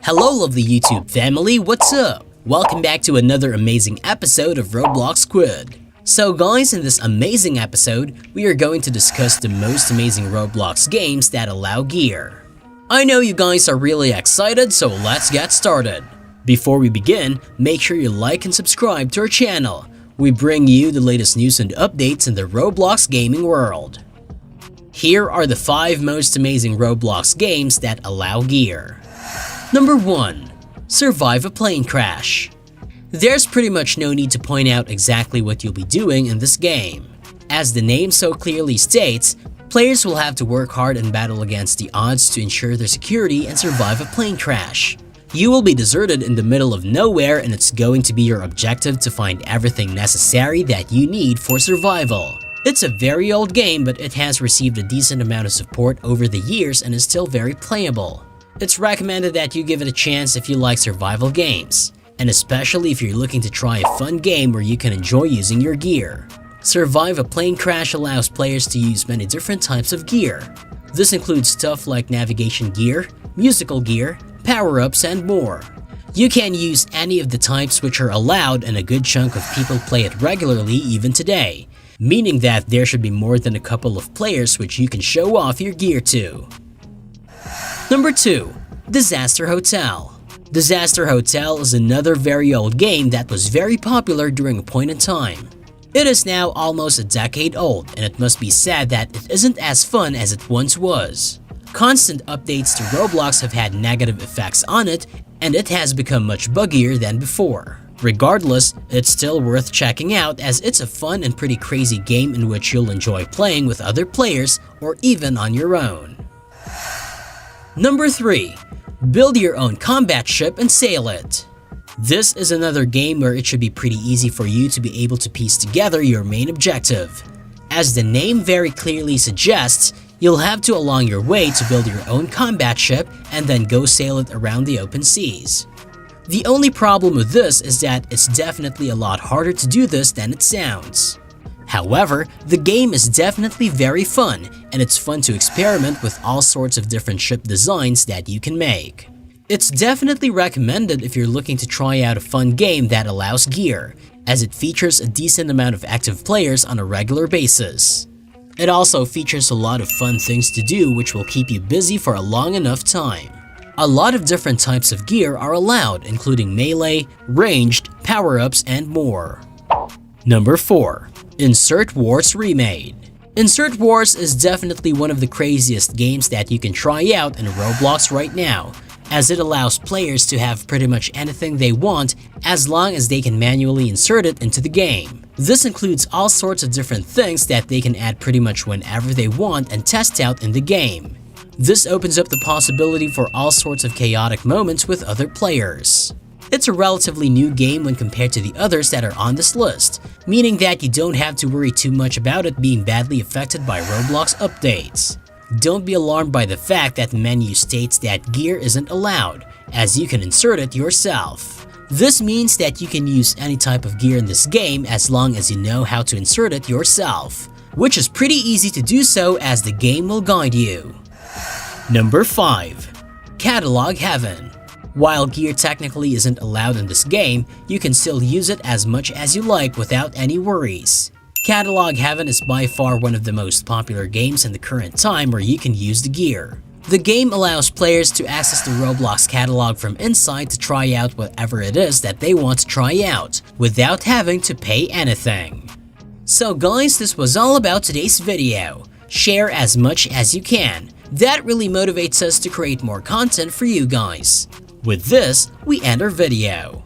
Hello lovely YouTube family, what's up? Welcome back to another amazing episode of Roblox Squid. So guys, in this amazing episode, we are going to discuss the most amazing Roblox games that allow gear. I know you guys are really excited, so let's get started. Before we begin, make sure you like and subscribe to our channel. We bring you the latest news and updates in the Roblox gaming world. Here are the 5 most amazing Roblox games that allow gear. Number 1. Survive a plane crash. There's pretty much no need to point out exactly what you'll be doing in this game. As the name so clearly states, players will have to work hard and battle against the odds to ensure their security and survive a plane crash. You will be deserted in the middle of nowhere, and it's going to be your objective to find everything necessary that you need for survival. It's a very old game, but it has received a decent amount of support over the years and is still very playable. It's recommended that you give it a chance if you like survival games, and especially if you're looking to try a fun game where you can enjoy using your gear. Survive a plane crash allows players to use many different types of gear. This includes stuff like navigation gear, musical gear, power-ups, and more. You can use any of the types which are allowed, and a good chunk of people play it regularly even today, meaning that there should be more than a couple of players which you can show off your gear to. Number 2. Disaster Hotel. Disaster Hotel is another very old game that was very popular during a point in time. It is now almost a decade old, and it must be said that it isn't as fun as it once was. Constant updates to Roblox have had negative effects on it, and it has become much buggier than before. Regardless, it's still worth checking out as it's a fun and pretty crazy game in which you'll enjoy playing with other players or even on your own. Number 3. Build your own combat ship and sail it. This is another game where it should be pretty easy for you to be able to piece together your main objective. As the name very clearly suggests, you'll have to along your way to build your own combat ship and then go sail it around the open seas. The only problem with this is that it's definitely a lot harder to do this than it sounds. However, the game is definitely very fun, and it's fun to experiment with all sorts of different ship designs that you can make. It's definitely recommended if you're looking to try out a fun game that allows gear, as it features a decent amount of active players on a regular basis. It also features a lot of fun things to do which will keep you busy for a long enough time. A lot of different types of gear are allowed, including melee, ranged, power-ups, and more. Number 4. Insert Wars Remade. Insert Wars is definitely one of the craziest games that you can try out in Roblox right now, as it allows players to have pretty much anything they want as long as they can manually insert it into the game. This includes all sorts of different things that they can add pretty much whenever they want and test out in the game. This opens up the possibility for all sorts of chaotic moments with other players. It's a relatively new game when compared to the others that are on this list, meaning that you don't have to worry too much about it being badly affected by Roblox updates. Don't be alarmed by the fact that the menu states that gear isn't allowed, as you can insert it yourself. This means that you can use any type of gear in this game as long as you know how to insert it yourself, which is pretty easy to do so as the game will guide you. Number 5. Catalog Heaven. While gear technically isn't allowed in this game, you can still use it as much as you like without any worries. Catalog Heaven is by far one of the most popular games in the current time where you can use the gear. The game allows players to access the Roblox catalog from inside to try out whatever it is that they want to try out, without having to pay anything. So guys, this was all about today's video. Share as much as you can. That really motivates us to create more content for you guys. With this, we end our video.